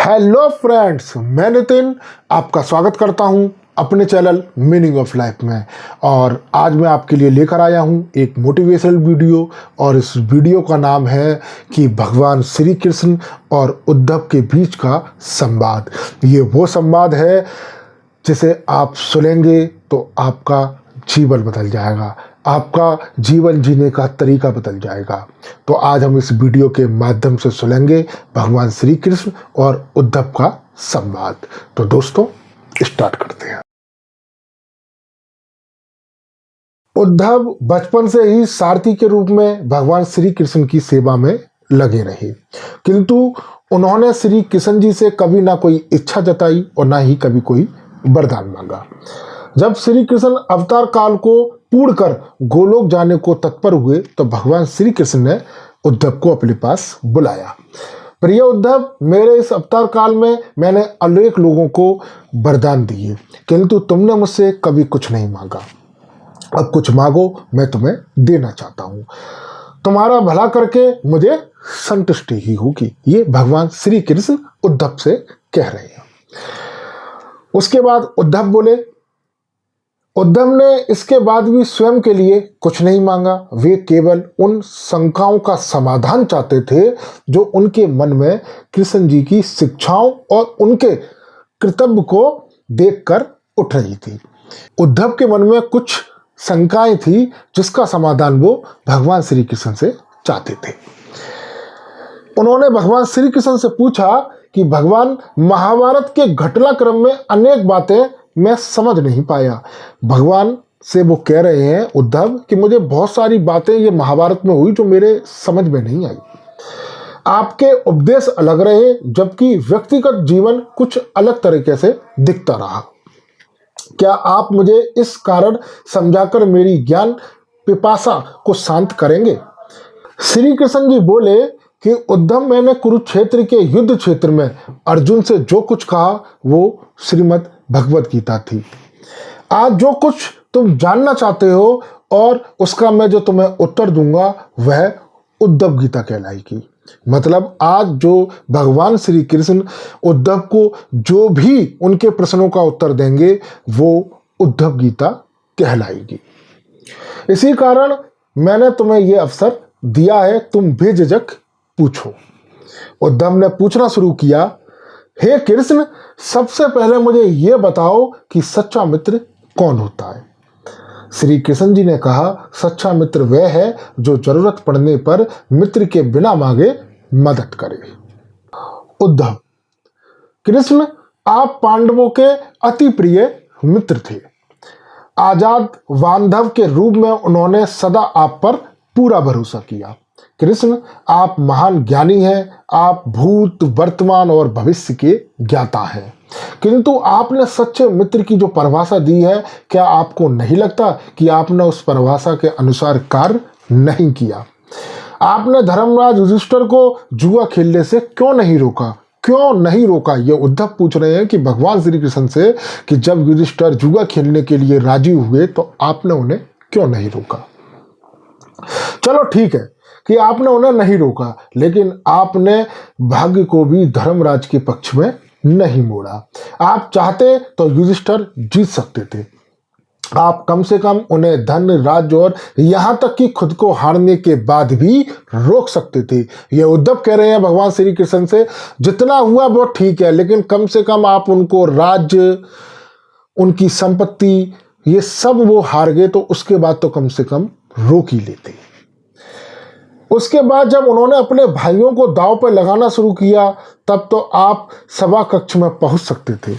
Hello friends, मैं नितिन आपका स्वागत करता हूं अपने चैनल मीनिंग ऑफ लाइफ में। और आज मैं आपके लिए लेकर आया हूं एक मोटिवेशनल वीडियो। और इस वीडियो का नाम है कि भगवान श्री कृष्ण और उद्धव के बीच का संवाद। ये वो संवाद है जिसे आप सुनेंगे तो आपका जीवन बदल जाएगा, आपका जीवन जीने का तरीका बदल जाएगा। तो आज हम इस वीडियो के माध्यम से सुनेंगे भगवान श्री कृष्ण और उद्धव का संवाद। तो दोस्तों स्टार्ट करते हैं। उद्धव बचपन से ही सारथी के रूप में भगवान श्री कृष्ण की सेवा में लगे रहे, किंतु उन्होंने श्री कृष्ण जी से कभी ना कोई इच्छा जताई और ना ही कभी कोई वरदान मांगा। जब श्री कृष्ण अवतार काल को पूर्ण कर गोलोक जाने को तत्पर हुए तो भगवान श्री कृष्ण ने उद्धव को अपने पास बुलाया। प्रिय उद्धव, मेरे इस अवतार काल में मैंने अनेक लोगों को वरदान दिए, किंतु तुमने मुझसे कभी कुछ नहीं मांगा। अब कुछ मांगो, मैं तुम्हें देना चाहता हूं। तुम्हारा भला करके मुझे संतुष्टि ही होगी। ये भगवान श्री कृष्ण उद्धव से कह रहे हैं। उसके बाद उद्धव बोले। उद्धव ने इसके बाद भी स्वयं के लिए कुछ नहीं मांगा। वे केवल उन शंकाओं का समाधान चाहते थे जो उनके मन में कृष्ण जी की शिक्षाओं और उनके कर्तव्य को देखकर उठ रही थी। उद्धव के मन में कुछ शंकाएं थी जिसका समाधान वो भगवान श्री कृष्ण से चाहते थे। उन्होंने भगवान श्री कृष्ण से पूछा कि भगवान, महाभारत के घटनाक्रम में अनेक बातें मैं समझ नहीं पाया। भगवान से वो कह रहे हैं उद्धव कि मुझे बहुत सारी बातें ये महाभारत में हुई जो मेरे समझ में नहीं आई। आपके उपदेश अलग रहे, जबकि व्यक्तिगत जीवन कुछ अलग तरीके से दिखता रहा। क्या आप मुझे इस कारण समझाकर मेरी ज्ञान पिपासा को शांत करेंगे? श्री कृष्ण जी बोले कि उद्धव, मैंने कुरुक्षेत्र के युद्ध क्षेत्र में अर्जुन से जो कुछ कहा वो श्रीमद् भगवत गीता थी। आज जो कुछ तुम जानना चाहते हो और उसका मैं जो तुम्हें उत्तर दूंगा वह उद्धव गीता कहलाएगी। मतलब आज जो भगवान श्री कृष्ण उद्धव को जो भी उनके प्रश्नों का उत्तर देंगे वो उद्धव गीता कहलाएगी। इसी कारण मैंने तुम्हें यह अवसर दिया है, तुम बेझिझक पूछो। उद्धव ने पूछना शुरू किया, हे कृष्ण, सबसे पहले मुझे यह बताओ कि सच्चा मित्र कौन होता है? श्री कृष्ण जी ने कहा, सच्चा मित्र वह है जो जरूरत पड़ने पर मित्र के बिना मांगे मदद करे। उद्धव, कृष्ण, आप पांडवों के अति प्रिय मित्र थे। आजाद बांधव के रूप में उन्होंने सदा आप पर पूरा भरोसा किया। कृष्ण, आप महान ज्ञानी हैं, आप भूत, वर्तमान और भविष्य के ज्ञाता हैं, किंतु आपने सच्चे मित्र की जो परिभाषा दी है, क्या आपको नहीं लगता कि आपने उस परिभाषा के अनुसार कार्य नहीं किया? आपने धर्मराज युधिष्ठिर को जुआ खेलने से क्यों नहीं रोका? क्यों नहीं रोका? ये उद्धव पूछ रहे हैं कि भगवान श्री कृष्ण से कि जब युधिष्ठिर जुआ खेलने के लिए राजी हुए तो आपने उन्हें क्यों नहीं रोका? चलो ठीक है कि आपने उन्हें नहीं रोका, लेकिन आपने भाग्य को भी धर्मराज के पक्ष में नहीं मोड़ा। आप चाहते तो युधिष्ठिर जीत सकते थे। आप कम से कम उन्हें धन, राज्य और यहां तक कि खुद को हारने के बाद भी रोक सकते थे। ये उद्धव कह रहे हैं भगवान श्री कृष्ण से, जितना हुआ वो ठीक है, लेकिन कम से कम आप उनको राज्य, उनकी संपत्ति, ये सब वो हार गए तो उसके बाद तो कम से कम रोक ही लेते। उसके बाद जब उन्होंने अपने भाइयों को दांव पर लगाना शुरू किया तब तो आप सभा कक्ष में पहुंच सकते थे।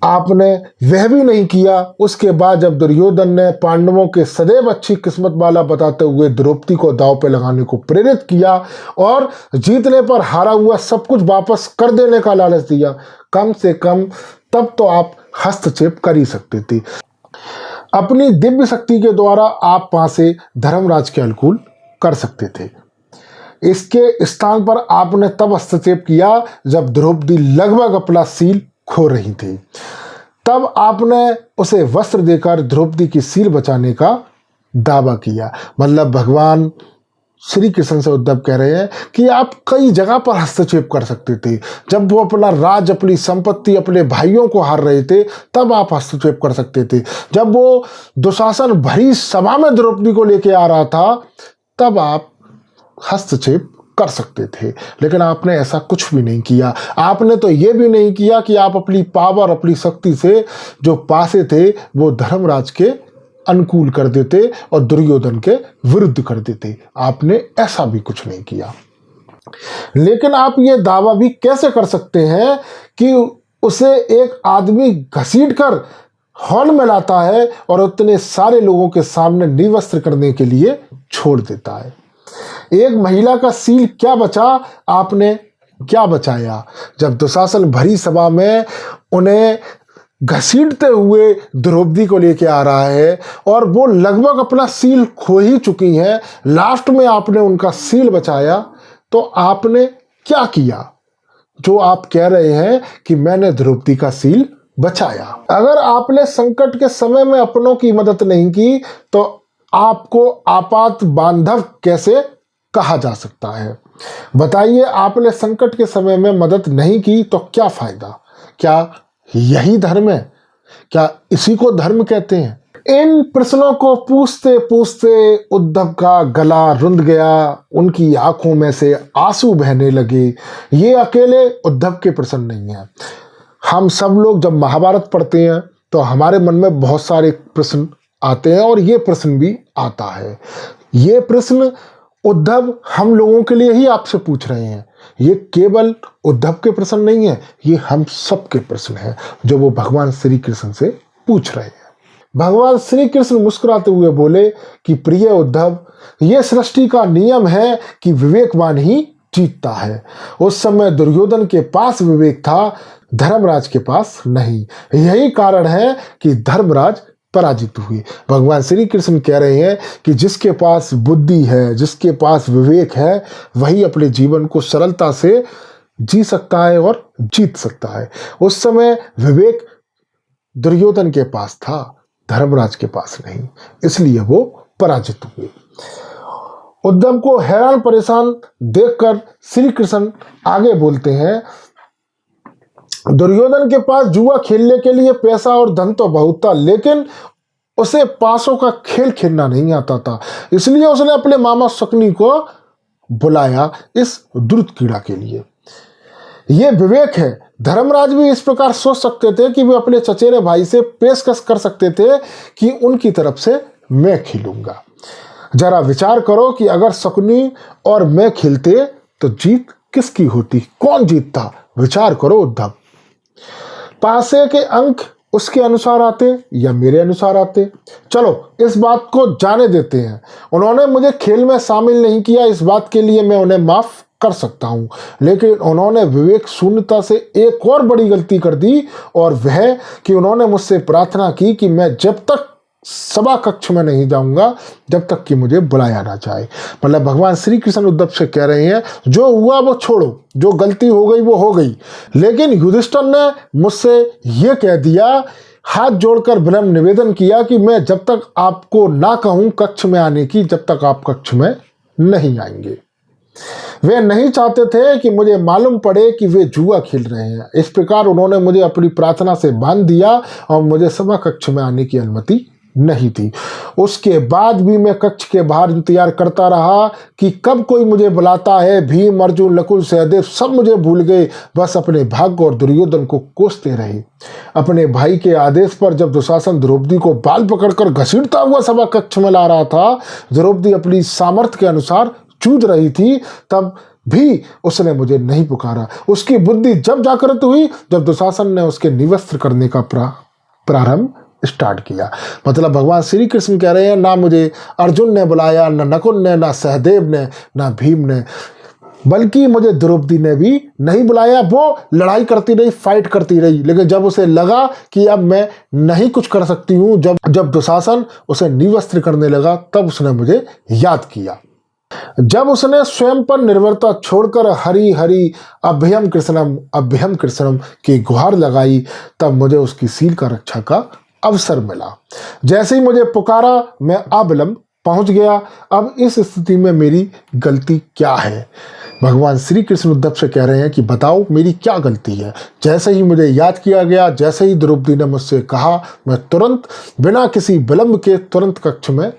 आपने वह भी नहीं किया। उसके बाद जब दुर्योधन ने पांडवों के सदैव अच्छी किस्मत वाला बताते हुए द्रौपदी को दांव पे लगाने को प्रेरित किया और जीतने पर हारा हुआ सब कुछ वापस कर देने का लालच दिया, कम से कम तब तो आप हस्तक्षेप कर ही सकते थे। अपनी दिव्य शक्ति के द्वारा आप वहां से धर्मराज के अनुकूल कर सकते थे। इसके स्थान पर आपने तब हस्तक्षेप किया जब द्रौपदी लगभग अपना सील खो रही थी। तब आपने उसे वस्त्र देकर द्रौपदी की सील बचाने का दावा किया। मतलब भगवान श्री कृष्ण से उद्धव कह रहे हैं कि आप कई जगह पर हस्तक्षेप कर सकते थे। जब वो अपना राज, अपनी संपत्ति, अपने भाइयों को हार रहे थे, तब आप हस्तक्षेप कर सकते थे। जब वो दुशासन भरी सभा में द्रौपदी को लेके आ रहा था, तब आप हस्तक्षेप कर सकते थे। लेकिन आपने ऐसा कुछ भी नहीं किया। आपने तो ये भी नहीं किया कि आप अपनी पावर, अपनी शक्ति से जो पासे थे वो धर्मराज के अनुकूल कर देते और दुर्योधन के विरुद्ध कर देते। आपने ऐसा भी कुछ नहीं किया। लेकिन आप ये दावा भी कैसे कर सकते हैं कि उसे एक आदमी घसीट कर हॉल में लाता है और उतने सारे लोगों के सामने निवस्त्र करने के लिए छोड़ देता है। एक महिला का सील क्या बचा, आपने क्या बचाया? जब दुशासन भरी सभा में उन्हें घसीटते हुए द्रौपदी को लेके आ रहा है और वो लगभग अपना सील खो ही चुकी हैं, लास्ट में आपने उनका सील बचाया, तो आपने क्या किया जो आप कह रहे हैं कि मैंने द्रौपदी का सील बचाया? अगर आपने संकट के समय में अपनों की मदद नहीं की तो आपको आपात बांधव कैसे कहा जा सकता है? बताइए, आपने संकट के समय में मदद नहीं की तो क्या फायदा? क्या यही धर्म है? क्या इसी को धर्म कहते हैं? इन प्रश्नों को पूछते पूछते उद्धव का गला रुंध गया, उनकी आंखों में से आंसू बहने लगे। ये अकेले उद्धव के प्रश्न नहीं है। हम सब लोग जब महाभारत पढ़ते हैं तो हमारे मन में बहुत सारे प्रश्न आते हैं और ये प्रश्न भी आता है। ये प्रश्न उद्धव हम लोगों के लिए ही आपसे पूछ रहे हैं। ये केवल उद्धव के प्रश्न नहीं है, ये हम सब के प्रश्न हैं जो वो भगवान श्री कृष्ण से पूछ रहे हैं। भगवान श्री कृष्ण मुस्कुराते हुए बोले कि प्रिय उद्धव, ये सृष्टि का नियम है कि विवेकवान ही जीतता है। उस समय दुर्योधन के पास विवेक था, धर्मराज के पास नहीं। यही कारण है कि धर्मराज पराजित हुए। भगवान श्री कृष्ण कह रहे हैं कि जिसके पास बुद्धि है, जिसके पास विवेक है, वही अपने जीवन को सरलता से जी सकता है और जीत सकता है। उस समय विवेक दुर्योधन के पास था, धर्मराज के पास नहीं, इसलिए वो पराजित हुए। उद्धव को हैरान परेशान देखकर श्री कृष्ण आगे बोलते हैं, दुर्योधन के पास जुआ खेलने के लिए पैसा और धन तो बहुत था, लेकिन उसे पासों का खेल खेलना नहीं आता था। इसलिए उसने अपने मामा शकुनी को बुलाया इस द्रुत कीड़ा के लिए। यह विवेक है। धर्मराज भी इस प्रकार सोच सकते थे कि वे अपने चचेरे भाई से पेशकश कर सकते थे कि उनकी तरफ से मैं खेलूंगा। जरा विचार करो कि अगर शकुनी और मैं खेलते तो जीत किसकी होती? कौन जीतता? विचार करो उद्धव। पासे के अंक उसके अनुसार आते या मेरे अनुसार आते? चलो इस बात को जाने देते हैं। उन्होंने मुझे खेल में शामिल नहीं किया, इस बात के लिए मैं उन्हें माफ कर सकता हूं, लेकिन उन्होंने विवेक शून्यता से एक और बड़ी गलती कर दी, और वह कि उन्होंने मुझसे प्रार्थना की कि मैं जब तक सभा कक्ष में नहीं जाऊंगा जब तक कि मुझे बुलाया ना जाए। मतलब भगवान श्री कृष्ण उद्धव से कह रहे हैं, जो हुआ वो छोड़ो, जो गलती हो गई वो हो गई, लेकिन युधिष्ठिर ने मुझसे ये कह दिया, हाथ जोड़कर विनम्र निवेदन किया कि मैं जब तक आपको ना कहूं कक्ष में आने की, जब तक आप कक्ष में नहीं आएंगे। वे नहीं चाहते थे कि मुझे मालूम पड़े कि वे जुआ खेल रहे हैं। इस प्रकार उन्होंने मुझे अपनी प्रार्थना से बांध दिया और मुझे सभा कक्ष में आने की अनुमति नहीं थी। उसके बाद भी मैं कक्ष के बाहर इंतजार करता रहा कि कब कोई मुझे बुलाता है। भीम, अर्जुन, नकुल, सहदेव सब मुझे भूल गए, बस अपने भाग्य और दुर्योधन को कोसते रहे। अपने भाई के आदेश पर जब दुशासन द्रौपदी को बाल पकड़कर घसीटता हुआ सभा कक्ष में ला रहा था, द्रौपदी अपनी सामर्थ्य के अनुसार जूझ रही थी, तब भी उसने मुझे नहीं पुकारा। उसकी बुद्धि जब जागृत हुई जब दुशासन ने उसके निवस्त्र करने का प्रारंभ स्टार्ट किया। मतलब भगवान श्री कृष्ण कह रहे हैं, ना मुझे अर्जुन ने बुलाया, ना नकुल ने, ना सहदेव ने, ना भीम ने, बल्कि मुझे द्रौपदी ने भी नहीं बुलाया। वो लड़ाई करती रही, फाइट करती रही, लेकिन जब उसे लगा कि अब मैं नहीं कुछ कर सकती हूँ, जब दुशासन उसे निवस्त्र करने लगा, तब उसने मुझे याद किया। जब उसने स्वयं पर निर्भरता छोड़कर हरि हरि अभयम कृष्णम की गुहार लगाई, तब मुझे उसकी सील का रक्षा का अवसर मिला। जैसे ही मुझे पुकारा, मैं अविलंब पहुंच गया। अब इस स्थिति में मेरी गलती क्या है? भगवान श्री कृष्ण उद्धव से कह रहे हैं कि बताओ मेरी क्या गलती है। जैसे ही मुझे याद किया गया, जैसे ही द्रौपदी ने मुझसे कहा, मैं तुरंत बिना किसी विलंब के तुरंत कक्ष में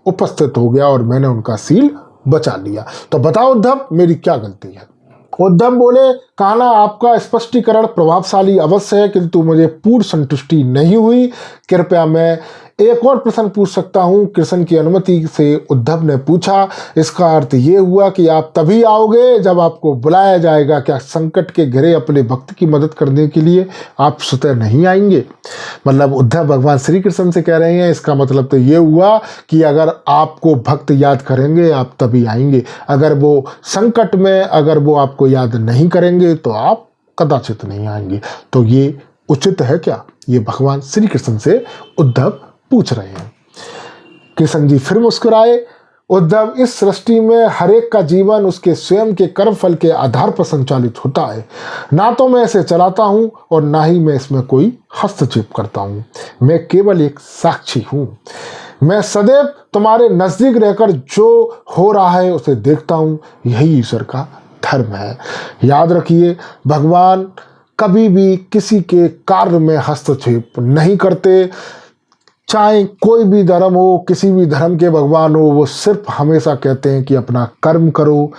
उपस्थित हो गया और मैंने उनका सील बचा लिया। तो बताओ उद्धव मेरी क्या गलती है? उद्धव बोले, कान्हा आपका स्पष्टीकरण प्रभावशाली अवश्य है, किंतु मुझे पूर्ण संतुष्टि नहीं हुई। कृपया मैं एक और प्रश्न पूछ सकता हूँ? कृष्ण की अनुमति से उद्धव ने पूछा। इसका अर्थ ये हुआ कि आप तभी आओगे जब आपको बुलाया जाएगा। क्या संकट के घिरे अपने भक्त की मदद करने के लिए आप स्वतः नहीं आएंगे? मतलब उद्धव भगवान श्री कृष्ण से कह रहे हैं, इसका मतलब तो ये हुआ कि अगर आपको भक्त याद करेंगे आप तभी आएंगे। अगर वो संकट में, अगर वो आपको याद नहीं करेंगे तो आप कदाचित नहीं आएंगे। तो ये उचित है क्या? ये भगवान श्री कृष्ण से उद्धव पूछ रहे हैं। कृष्ण जी फिर मुस्कुराए। उद्धव, इस सृष्टि में हर एक का जीवन उसके स्वयं के कर्म फल के आधार पर संचालित होता है। ना तो मैं इसे चलाता हूँ और ना ही मैं इसमें कोई हस्तक्षेप करता हूँ। मैं केवल एक साक्षी हूँ। मैं सदैव तुम्हारे नजदीक रहकर जो हो रहा है उसे देखता हूँ। यही ईश्वर का धर्म है। याद रखिए, भगवान कभी भी किसी के कार्य में हस्तक्षेप नहीं करते। चाहे कोई भी धर्म हो, किसी भी धर्म के भगवान हो, वो सिर्फ हमेशा कहते हैं कि अपना कर्म करो,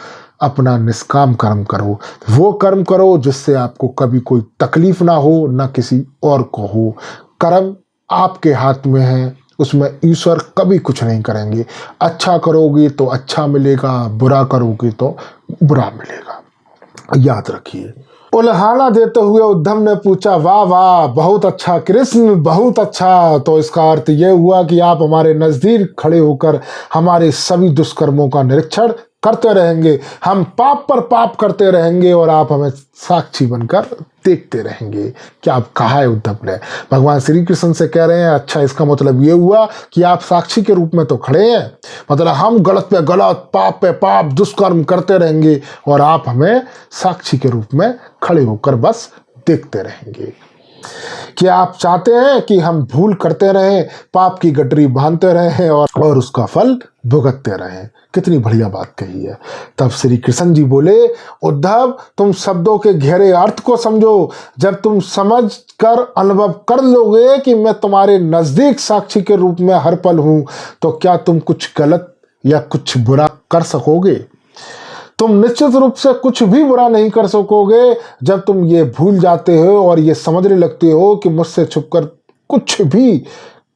अपना निष्काम कर्म करो। वो कर्म करो जिससे आपको कभी कोई तकलीफ ना हो, ना किसी और को हो। कर्म आपके हाथ में है, उसमें ईश्वर कभी कुछ नहीं करेंगे। अच्छा करोगे तो अच्छा मिलेगा, बुरा करोगे तो बुरा मिलेगा। याद रखिए। उल्हाना देते हुए उद्धव ने पूछा, वाह वाह, बहुत अच्छा कृष्ण, बहुत अच्छा। तो इसका अर्थ यह हुआ कि आप हमारे नजदीक खड़े होकर हमारे सभी दुष्कर्मों का निरीक्षण करते रहेंगे। हम पाप पर पाप करते रहेंगे और आप हमें साक्षी बनकर देखते रहेंगे। क्या आप कहा है उद्धव ने? भगवान श्री कृष्ण से कह रहे हैं, अच्छा इसका मतलब ये हुआ कि आप साक्षी के रूप में तो खड़े हैं। मतलब हम गलत पे गलत, पाप पे पाप, दुष्कर्म करते रहेंगे और आप हमें साक्षी के रूप में खड़े होकर बस देखते रहेंगे। क्या आप चाहते हैं कि हम भूल करते रहें, पाप की गठरी बांधते रहें और उसका फल भुगतते रहें? कितनी बढ़िया बात कही है। तब श्री कृष्ण जी बोले, उद्धव तुम शब्दों के गहरे अर्थ को समझो। जब तुम समझ कर अनुभव कर लोगे कि मैं तुम्हारे नजदीक साक्षी के रूप में हर पल हूं, तो क्या तुम कुछ गलत या कुछ बुरा कर सकोगे? तुम निश्चित रूप से कुछ भी बुरा नहीं कर सकोगे। जब तुम ये भूल जाते हो और ये समझने लगते हो कि मुझसे छुपकर कुछ भी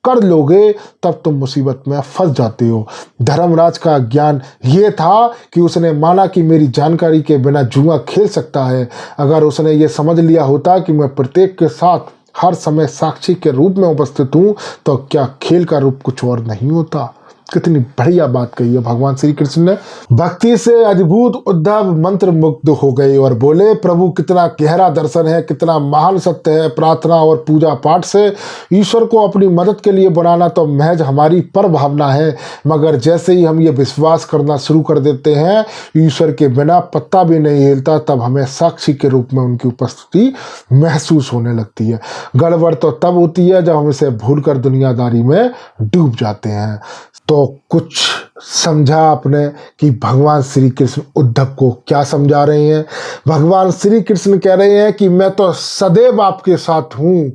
कर लोगे, तब तुम मुसीबत में फंस जाते हो। धर्मराज का ज्ञान ये था कि उसने माना कि मेरी जानकारी के बिना जुआ खेल सकता है। अगर उसने ये समझ लिया होता कि मैं प्रत्येक के साथ हर समय साक्षी के रूप में उपस्थित हूँ, तो क्या खेल का रूप कुछ और नहीं होता? कितनी बढ़िया बात कही है भगवान श्री कृष्ण ने। भक्ति से अद्भुत उद्धव मंत्र मुग्ध हो गए और बोले, प्रभु कितना गहरा दर्शन है, कितना महान सत्य है। प्रार्थना और पूजा पाठ से ईश्वर को अपनी मदद के लिए बनाना तो महज हमारी पर भावना है, मगर जैसे ही हम ये विश्वास करना शुरू कर देते हैं ईश्वर के बिना पत्ता भी नहीं हिलता, तब हमें साक्षी के रूप में उनकी उपस्थिति महसूस होने लगती है। गड़बड़ तो तब होती है जब हम इसे भूलकर दुनियादारी में डूब जाते हैं। तो कुछ समझा आपने कि भगवान श्री कृष्ण उद्धव को क्या समझा रहे हैं? भगवान श्री कृष्ण कह रहे हैं कि मैं तो सदैव आपके साथ हूँ।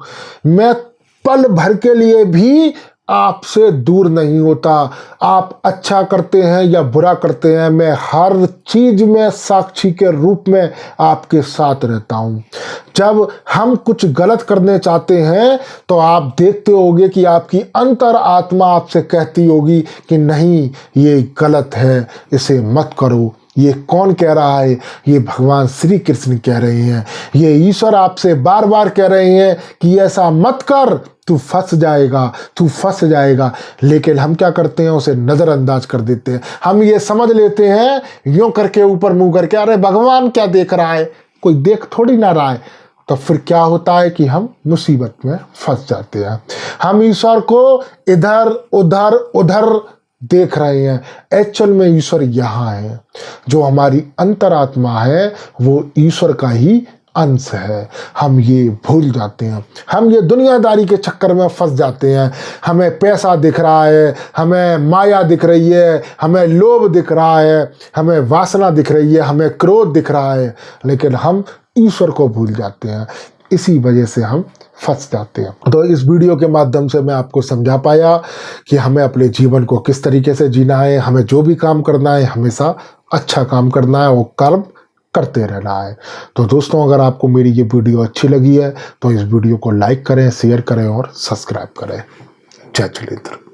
मैं पल भर के लिए भी आपसे दूर नहीं होता। आप अच्छा करते हैं या बुरा करते हैं, मैं हर चीज में साक्षी के रूप में आपके साथ रहता हूं। जब हम कुछ गलत करने चाहते हैं तो आप देखते होंगे कि आपकी अंतर आत्मा आपसे कहती होगी कि नहीं ये गलत है, इसे मत करो। ये कौन कह रहा है? ये भगवान श्री कृष्ण कह रहे हैं। ये ईश्वर आपसे बार बार कह रहे हैं कि ऐसा मत कर, तू फंस जाएगा, तू फंस जाएगा। लेकिन हम क्या करते हैं? उसे नज़रअंदाज कर देते हैं। हम ये समझ लेते हैं यूं करके, ऊपर मुंह करके, अरे भगवान क्या देख रहा है, कोई देख थोड़ी ना रहा है। तो फिर क्या होता है कि हम मुसीबत में फंस जाते हैं। हम ईश्वर को इधर उधर उधर देख रहे हैं। एक्चुअल में ईश्वर यहाँ है। जो हमारी अंतरात्मा है वो ईश्वर का ही अंश है। हम ये भूल जाते हैं, हम ये दुनियादारी के चक्कर में फंस जाते हैं। हमें पैसा दिख रहा है, हमें माया दिख रही है, हमें लोभ दिख रहा है, हमें वासना दिख रही है, हमें क्रोध दिख रहा है, लेकिन हम ईश्वर को भूल जाते हैं। इसी वजह से हम फंस जाते हैं। तो इस वीडियो के माध्यम से मैं आपको समझा पाया कि हमें अपने जीवन को किस तरीके से जीना है। हमें जो भी काम करना है हमेशा अच्छा काम करना है और कर्म करते रहना है। तो दोस्तों, अगर आपको मेरी ये वीडियो अच्छी लगी है तो इस वीडियो को लाइक करें, शेयर करें और सब्सक्राइब करें। जय जितेंद्र।